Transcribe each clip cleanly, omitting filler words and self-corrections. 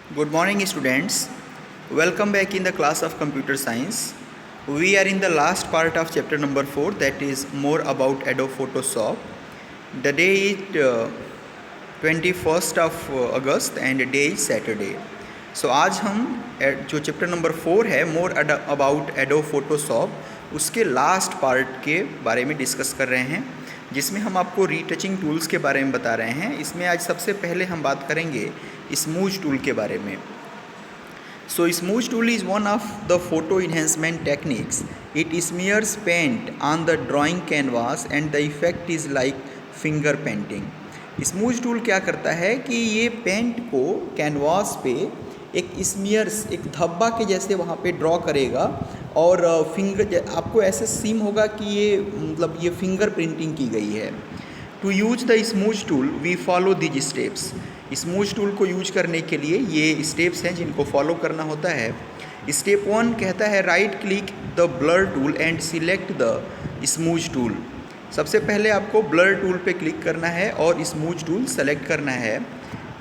Good morning, students. Welcome back in the class of computer science. We are in the last part of chapter number 4, that is more about Adobe Photoshop. The day is 21st of August and the day is Saturday. So आज हम जो chapter number 4 है more about adobe Photoshop उसके last part के बारे में discuss कर रहे हैं, जिसमें हम आपको रीटचिंग टूल्स के बारे में बता रहे हैं। इसमें आज सबसे पहले हम बात करेंगे स्मूज टूल के बारे में। So smooth tool is one of the photo enhancement techniques. It smears paint on the drawing canvas and the effect is like finger painting. Smudge tool क्या करता है कि ये पेंट को कैनवास पे एक स्मीयर्स, एक धब्बा के जैसे वहाँ पे ड्रॉ करेगा और फिंगर आपको ऐसे सीम होगा कि ये फिंगर प्रिंटिंग की गई है। To use the smudge tool we follow these steps. Smudge tool को यूज करने के लिए ये स्टेप्स हैं जिनको फॉलो करना होता है। स्टेप 1 कहता है right click the blur tool and select the smudge tool. सबसे पहले आपको ब्लर टूल पे क्लिक करना है और स्मूज टूल सेलेक्ट करना है।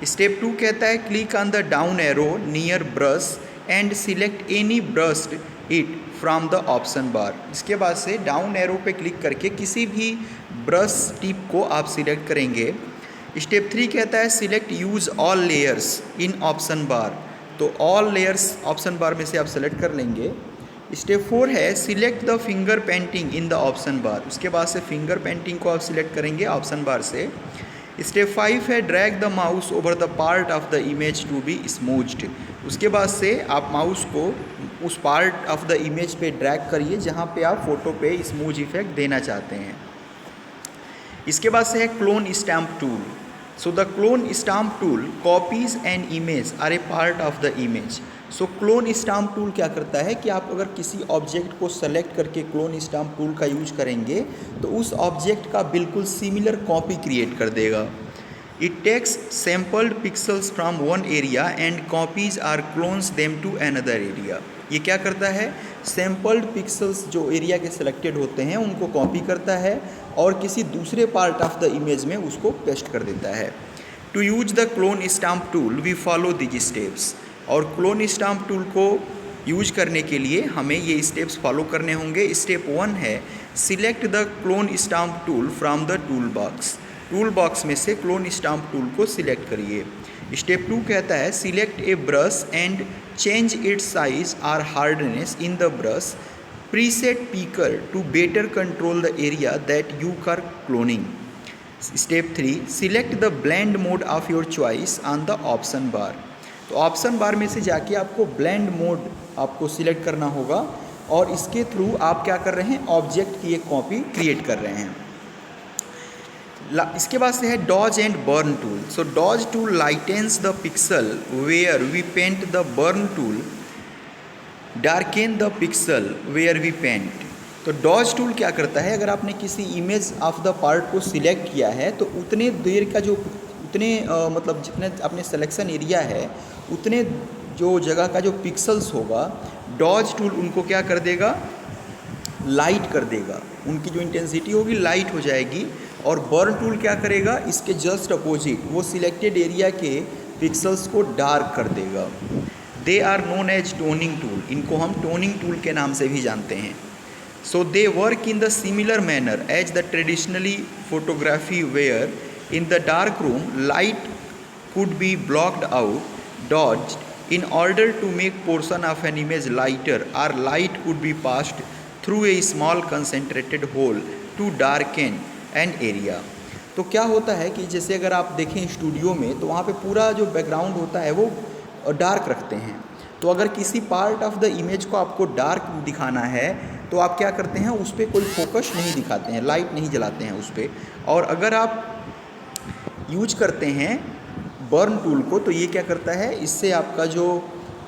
स्टेप 2 कहता है click on the down arrow near brush and select any brushed it from the option bar. इसके बाद से डाउन एरो पे क्लिक करके किसी भी ब्रश टिप को आप सिलेक्ट करेंगे। स्टेप 3 कहता है select use all layers in option bar. तो ऑल लेयर्स ऑप्शन बार में से आप सेलेक्ट कर लेंगे। स्टेप 4 है select the finger painting in the option bar. उसके बाद से फिंगर पेंटिंग को आप सिलेक्ट करेंगे ऑप्शन बार से। स्टेप 5 है drag the mouse over the part of the image to be smudged. उसके बाद से आप माउस को उस पार्ट ऑफ द इमेज पे ड्रैग करिए जहाँ पे आप फोटो पे स्मूज इफेक्ट देना चाहते हैं। इसके बाद से है clone stamp tool. So the clone stamp tool copies an image or a part of the image. So clone stamp tool क्या करता है कि आप अगर किसी ऑब्जेक्ट को सेलेक्ट करके क्लोन स्टैम्प टूल का यूज करेंगे तो उस ऑब्जेक्ट का बिल्कुल सिमिलर कॉपी क्रिएट कर देगा। It takes sampled pixels from one area and copies or clones them to another area. ये क्या करता है, सैम्पल्ड पिक्सल्स जो एरिया के सिलेक्टेड होते हैं उनको कॉपी करता है और किसी दूसरे पार्ट ऑफ द इमेज में उसको पेस्ट कर देता है। To use the clone stamp tool we follow these steps. और क्लोन स्टैम्प टूल को यूज करने के लिए हमें ये स्टेप्स फॉलो करने होंगे। स्टेप 1 है select the clone stamp tool from the tool box. Tool box में से क्लोन स्टैम्प टूल को सिलेक्ट करिए। स्टेप 2 कहता है select a brush and change its size और hardness in the brush preset picker to better control the area that you are cloning. Step 3 select the blend mode of your choice on the option bar. तो option bar में से जाके आपको blend mode आपको select करना होगा और इसके थ्रू आप क्या कर रहे हैं, ऑब्जेक्ट की एक कॉपी क्रिएट कर रहे हैं। इसके बाद से है dodge and burn tool. So dodge tool lightens the pixel where we paint the burn tool darken the pixel where we paint. तो डॉज टूल क्या करता है, अगर आपने किसी इमेज ऑफ द पार्ट को सिलेक्ट किया है तो उतने देर का मतलब जितने अपने सिलेक्शन एरिया है उतने जो जगह का जो पिक्सल्स होगा डॉज टूल उनको क्या कर देगा, लाइट कर देगा। उनकी जो इंटेंसिटी होगी लाइट हो जाएगी। और बर्न टूल क्या करेगा, इसके जस्ट अपोजिट वो सिलेक्टेड एरिया के पिक्सल्स को डार्क कर देगा। They are known as toning tool. इनको हम टोनिंग टूल के नाम से भी जानते हैं। So they work in the similar manner as the traditionally photography where in the dark room light could be blocked out, dodged in order to make portion of an image lighter, or light could be passed through a small concentrated hole to darken an area। तो क्या होता है कि जैसे अगर आप देखें studio में तो वहाँ पे पूरा जो बैकग्राउंड होता है वो डार्क रखते हैं। तो अगर किसी पार्ट ऑफ द इमेज को आपको डार्क दिखाना है तो आप क्या करते हैं, उस पर कोई फोकस नहीं दिखाते हैं, लाइट नहीं जलाते हैं उस पर। और अगर आप यूज करते हैं बर्न टूल को तो ये क्या करता है, इससे आपका जो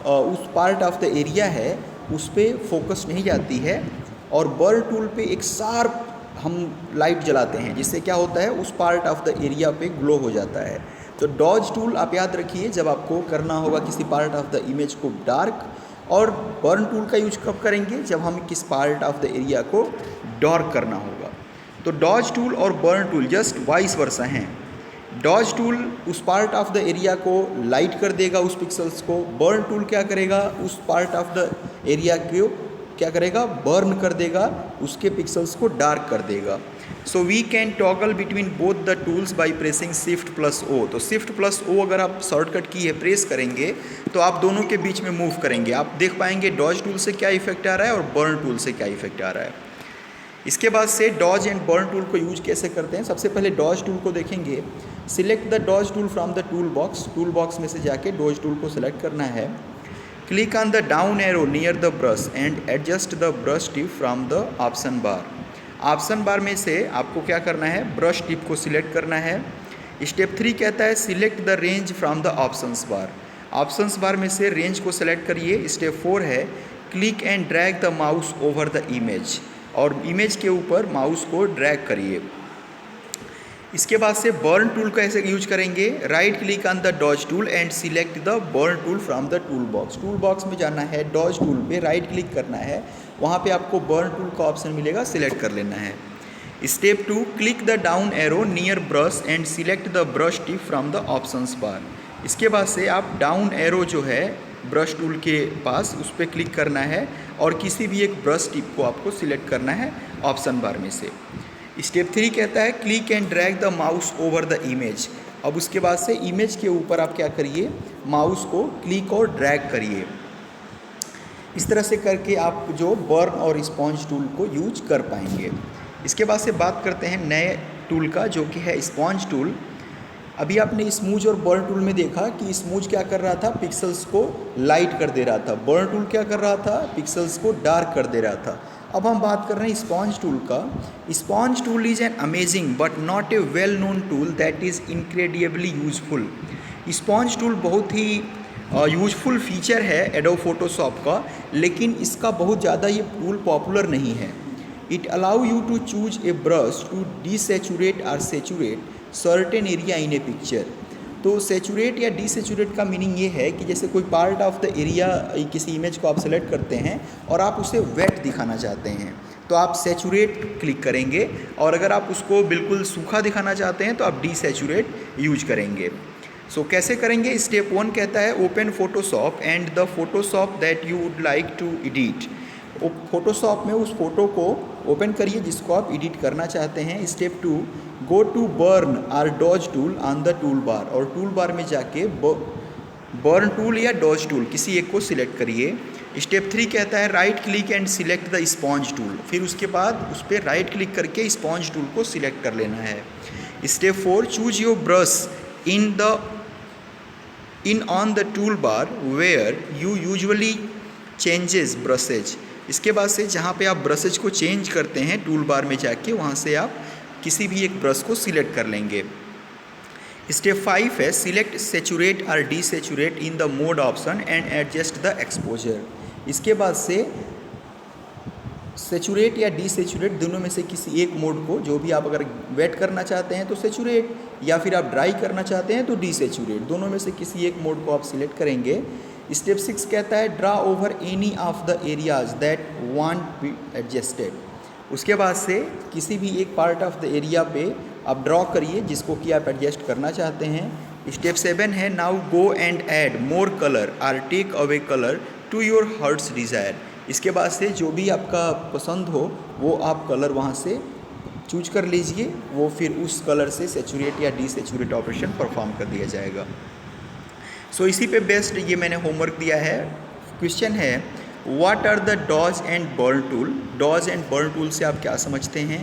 उस पार्ट ऑफ द एरिया है उस पर फोकस नहीं जाती है और बर्न टूल पे एक शार्प हम लाइट जलाते हैं जिससे क्या होता है उस पार्ट ऑफ द एरिया पे ग्लो हो जाता है। तो डॉज टूल आप याद रखिए जब आपको करना होगा किसी पार्ट ऑफ द इमेज को डार्क, और बर्न टूल का यूज कब करेंगे, जब हम किस पार्ट ऑफ द एरिया को डार्क करना होगा। तो डॉज टूल और burn tool just vice versa हैं। डॉज टूल उस पार्ट ऑफ द एरिया को लाइट कर देगा, उस पिक्सल्स को। बर्न टूल क्या करेगा, उस पार्ट ऑफ द एरिया को क्या करेगा, बर्न कर देगा, उसके पिक्सल्स को डार्क कर देगा। So we can toggle between both the tools by pressing shift plus O. तो शिफ्ट प्लस ओ अगर आप शॉर्टकट की है प्रेस करेंगे तो आप दोनों के बीच में मूव करेंगे, आप देख पाएंगे डॉज टूल से क्या इफेक्ट आ रहा है और बर्न टूल से क्या इफेक्ट आ रहा है। इसके बाद से डॉज एंड बर्न टूल को यूज कैसे करते हैं। सबसे पहले डॉज टूल को देखेंगे। Select the dodge tool from the tool box में से जाके डॉज टूल को सिलेक्ट करना है। Click on the down arrow near the brush and adjust the brush tip from the option bar. Option bar में से आपको क्या करना है, ब्रश टिप को सिलेक्ट करना है। स्टेप 3 कहता है select the range from the options bar. Options bar में से रेंज को सिलेक्ट करिए। स्टेप 4 है click and drag the mouse over the image, और इमेज के ऊपर माउस को ड्रैग करिए। इसके बाद से बर्न टूल का ऐसे यूज करेंगे। Right click on the dodge tool and select the burn tool from the tool box में जाना है, डॉज टूल पे राइट क्लिक करना है, वहाँ पे आपको बर्न टूल का ऑप्शन मिलेगा, सिलेक्ट कर लेना है। Step 2 click the down arrow near brush and select the brush tip from the options bar. इसके बाद से आप डाउन एरो जो है ब्रश टूल के पास, उस पर क्लिक करना है और किसी भी एक ब्रश टिप को आपको सिलेक्ट करना है ऑप्शन बार में से। स्टेप 3 कहता है click and drag the mouse over the image. अब उसके बाद से इमेज के ऊपर आप क्या करिए, माउस को क्लिक और ड्रैग करिए। इस तरह से करके आप जो बर्न और स्पॉन्ज टूल को यूज कर पाएंगे। इसके बाद से बात करते हैं नए टूल का, जो कि है स्पॉन्ज टूल। अभी आपने स्मूज और बर्न टूल में देखा कि स्मूज क्या कर रहा था, पिक्सल्स को लाइट कर दे रहा था। बर्न टूल क्या कर रहा था, पिक्सल्स को डार्क कर दे रहा था। अब हम बात कर रहे हैं स्पॉन्ज टूल का। Sponge tool is an amazing but not a well known tool that is incredibly useful. Sponge tool बहुत ही यूजफुल फीचर है एडोब फोटोशॉप का, लेकिन इसका बहुत ज़्यादा ये टूल पॉपुलर नहीं है। It allow you to choose a brush to desaturate और saturate certain area in a picture. तो सेचुरेट या डिसेचुरेट का मीनिंग ये है कि जैसे कोई पार्ट ऑफ द एरिया किसी इमेज को आप सेलेक्ट करते हैं और आप उसे वेट दिखाना चाहते हैं तो आप सेचुरेट क्लिक करेंगे, और अगर आप उसको बिल्कुल सूखा दिखाना चाहते हैं तो आप डिसेचुरेट यूज करेंगे। सो कैसे करेंगे। स्टेप 1 कहता है open Photoshop and the Photoshop that you would like to edit. Photoshop में उस फोटो को ओपन करिए जिसको आप एडिट करना चाहते हैं। स्टेप 2 गो टू बर्न और dodge tool on the tool bar, और टूल बार में जाके बर्न टूल या डॉज टूल किसी एक को सिलेक्ट करिए। स्टेप 3 कहता है right click and select the sponge tool. फिर उसके बाद उस पर राइट क्लिक करके स्पॉन्ज टूल को सिलेक्ट कर लेना है। Step 4 choose your brush in on the tool bar where you usually changes brushes. इसके बाद से जहाँ पे आप ब्रशेज को चेंज करते हैं टूल बार में जाके, वहाँ से आप किसी भी एक ब्रश को सिलेक्ट कर लेंगे। स्टेप 5 है सिलेक्ट सेचुरेट और desaturate in the mode option and adjust the exposure. इसके बाद से सेचुरेट या डिसेचुरेट दोनों में से किसी एक मोड को, जो भी आप अगर वेट करना चाहते हैं तो सेचुरेट, या फिर आप ड्राई करना चाहते हैं तो डिसेचुरेट, दोनों में से किसी एक मोड को आप सिलेक्ट करेंगे। स्टेप 6 कहता है draw over any of the areas that want be adjusted. उसके बाद से किसी भी एक पार्ट ऑफ द एरिया पे आप ड्रॉ करिए जिसको कि आप एडजस्ट करना चाहते हैं। स्टेप 7 है now go and add more colour और take away colour to your heart's desire. इसके बाद से जो भी आपका पसंद हो वो आप कलर वहाँ से चूज कर लीजिए, वो फिर उस कलर से सेचुरेट या डिसेचुरेट ऑपरेशन परफॉर्म कर दिया जाएगा। सो इसी पे बेस्ड ये मैंने होमवर्क दिया है। क्वेश्चन है what are the dodge and burn tool. Dodge and burn tool से आप क्या समझते हैं,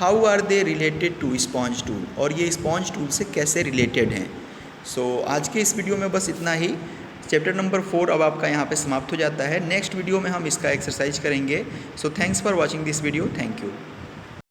how are they related to sponge tool, और ये स्पॉन्ज टूल से कैसे रिलेटेड हैं। सो आज के इस वीडियो में बस इतना ही। चैप्टर नंबर 4 अब आपका यहाँ पे समाप्त हो जाता है। नेक्स्ट वीडियो में हम इसका एक्सरसाइज करेंगे। So thanks for watching this video. Thank you.